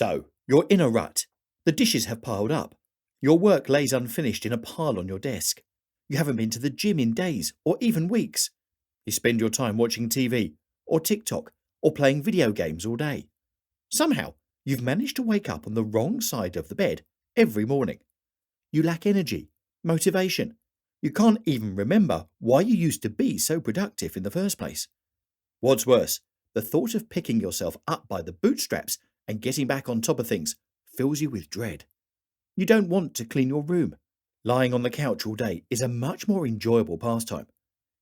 So, you're in a rut. The dishes have piled up. Your work lays unfinished in a pile on your desk. You haven't been to the gym in days or even weeks. You spend your time watching TV or TikTok or playing video games all day. Somehow, you've managed to wake up on the wrong side of the bed every morning. You lack energy, motivation. You can't even remember why you used to be so productive in the first place. What's worse, the thought of picking yourself up by the bootstraps and getting back on top of things fills you with dread. You don't want to clean your room. Lying on the couch all day is a much more enjoyable pastime.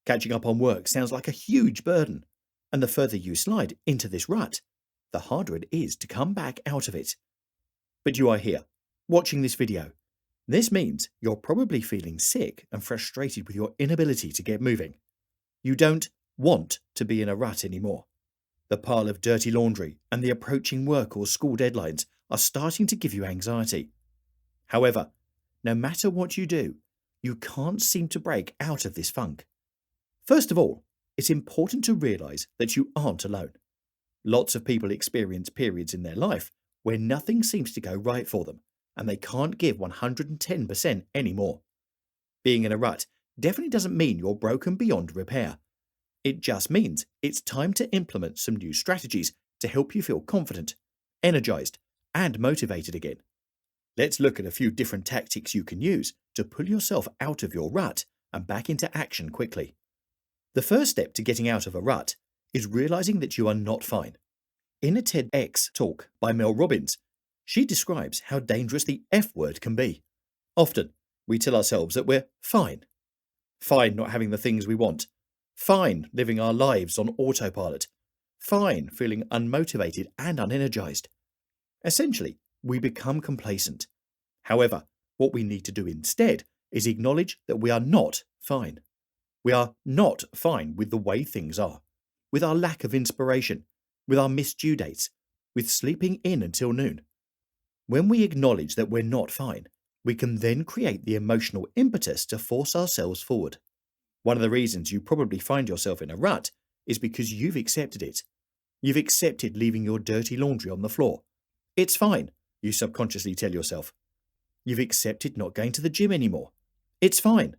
Catching up on work sounds like a huge burden, and the further you slide into this rut, the harder it is to come back out of it. But you are here, watching this video. This means you're probably feeling sick and frustrated with your inability to get moving. You don't want to be in a rut anymore. The pile of dirty laundry and the approaching work or school deadlines are starting to give you anxiety. However, no matter what you do, you can't seem to break out of this funk. First of all, it's important to realize that you aren't alone. Lots of people experience periods in their life where nothing seems to go right for them, and they can't give 110% anymore. Being in a rut definitely doesn't mean you're broken beyond repair. It just means it's time to implement some new strategies to help you feel confident, energized, and motivated again. Let's look at a few different tactics you can use to pull yourself out of your rut and back into action quickly. The first step to getting out of a rut is realizing that you are not fine. In a TEDx talk by Mel Robbins, she describes how dangerous the F word can be. Often, we tell ourselves that we're fine. Fine not having the things we want. Fine living our lives on autopilot. Fine feeling unmotivated and unenergized. Essentially, we become complacent. However, what we need to do instead is acknowledge that we are not fine. We are not fine with the way things are, with our lack of inspiration, with our missed due dates, with sleeping in until noon. When we acknowledge that we're not fine, we can then create the emotional impetus to force ourselves forward. One of the reasons you probably find yourself in a rut is because you've accepted it. You've accepted leaving your dirty laundry on the floor. It's fine, you subconsciously tell yourself. You've accepted not going to the gym anymore. It's fine.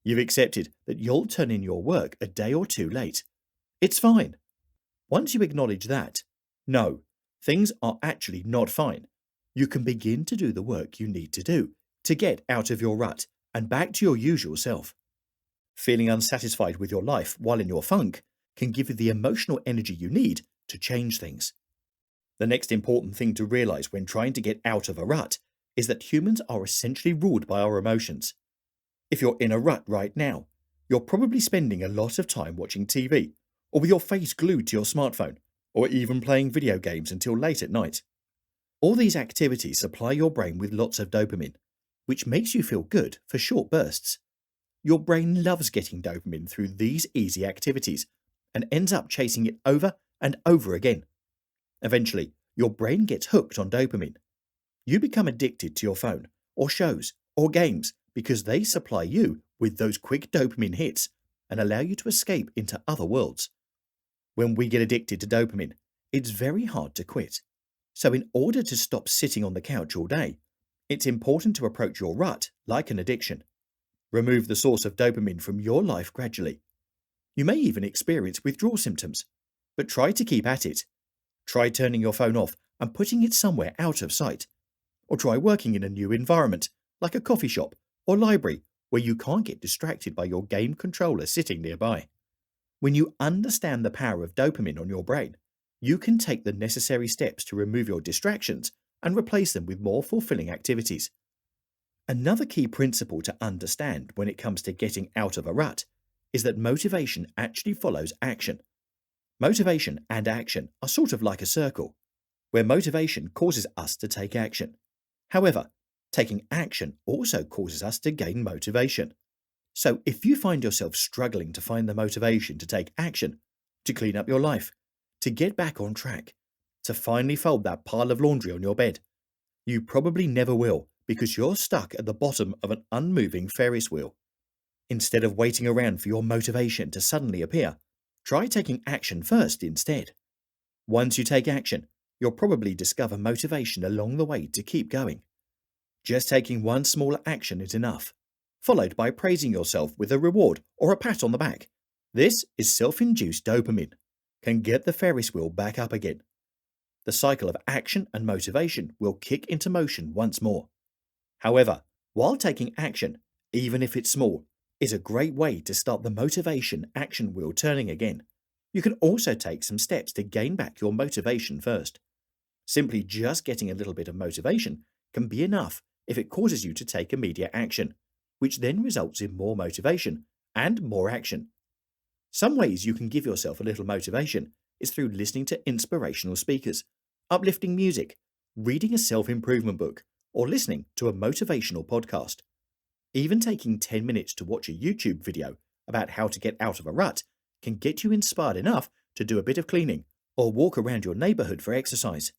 You've accepted that you'll turn in your work a day or two late. It's fine. Once you acknowledge that, no, things are actually not fine, you can begin to do the work you need to do to get out of your rut and back to your usual self. Feeling unsatisfied with your life while in your funk can give you the emotional energy you need to change things. The next important thing to realize when trying to get out of a rut is that humans are essentially ruled by our emotions. If you're in a rut right now, you're probably spending a lot of time watching TV, or with your face glued to your smartphone, or even playing video games until late at night. All these activities supply your brain with lots of dopamine, which makes you feel good for short bursts. Your brain loves getting dopamine through these easy activities and ends up chasing it over and over again. Eventually, your brain gets hooked on dopamine. You become addicted to your phone, or shows, or games because they supply you with those quick dopamine hits and allow you to escape into other worlds. When we get addicted to dopamine, it's very hard to quit. So in order to stop sitting on the couch all day, it's important to approach your rut like an addiction. Remove the source of dopamine from your life gradually. You may even experience withdrawal symptoms, but try to keep at it. Try turning your phone off and putting it somewhere out of sight. Or try working in a new environment, like a coffee shop or library, where you can't get distracted by your game controller sitting nearby. When you understand the power of dopamine on your brain, you can take the necessary steps to remove your distractions and replace them with more fulfilling activities. Another key principle to understand when it comes to getting out of a rut is that motivation actually follows action. Motivation and action are sort of like a circle, where motivation causes us to take action. However, taking action also causes us to gain motivation. So if you find yourself struggling to find the motivation to take action, to clean up your life, to get back on track, to finally fold that pile of laundry on your bed, you probably never will because you're stuck at the bottom of an unmoving Ferris wheel. Instead of waiting around for your motivation to suddenly appear, try taking action first instead. Once you take action, you'll probably discover motivation along the way to keep going. Just taking one small action is enough, followed by praising yourself with a reward or a pat on the back. This is self-induced dopamine, can get the Ferris wheel back up again. The cycle of action and motivation will kick into motion once more. However, while taking action, even if it's small, is a great way to start the motivation action wheel turning again, you can also take some steps to gain back your motivation first. Simply just getting a little bit of motivation can be enough if it causes you to take immediate action, which then results in more motivation and more action. Some ways you can give yourself a little motivation is through listening to inspirational speakers, uplifting music, reading a self-improvement book, or listening to a motivational podcast. Even taking 10 minutes to watch a YouTube video about how to get out of a rut can get you inspired enough to do a bit of cleaning or walk around your neighborhood for exercise.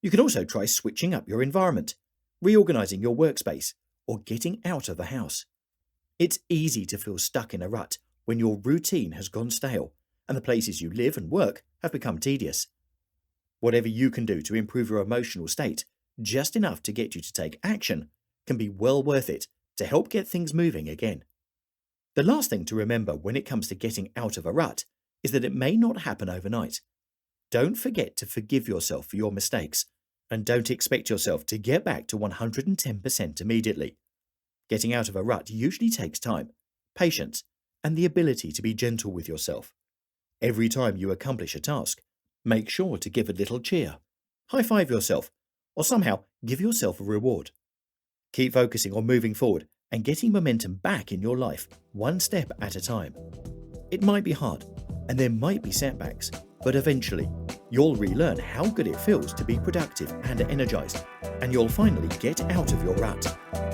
You can also try switching up your environment, reorganizing your workspace, or getting out of the house. It's easy to feel stuck in a rut when your routine has gone stale and the places you live and work have become tedious. Whatever you can do to improve your emotional state, just enough to get you to take action, can be well worth it to help get things moving again. The last thing to remember when it comes to getting out of a rut is that it may not happen overnight. Don't forget to forgive yourself for your mistakes, and don't expect yourself to get back to 110% immediately. Getting out of a rut usually takes time, patience, and the ability to be gentle with yourself. Every time you accomplish a task, make sure to give a little cheer, high-five yourself, or somehow give yourself a reward. Keep focusing on moving forward and getting momentum back in your life, one step at a time. It might be hard, and there might be setbacks, but eventually, you'll relearn how good it feels to be productive and energized, and you'll finally get out of your rut.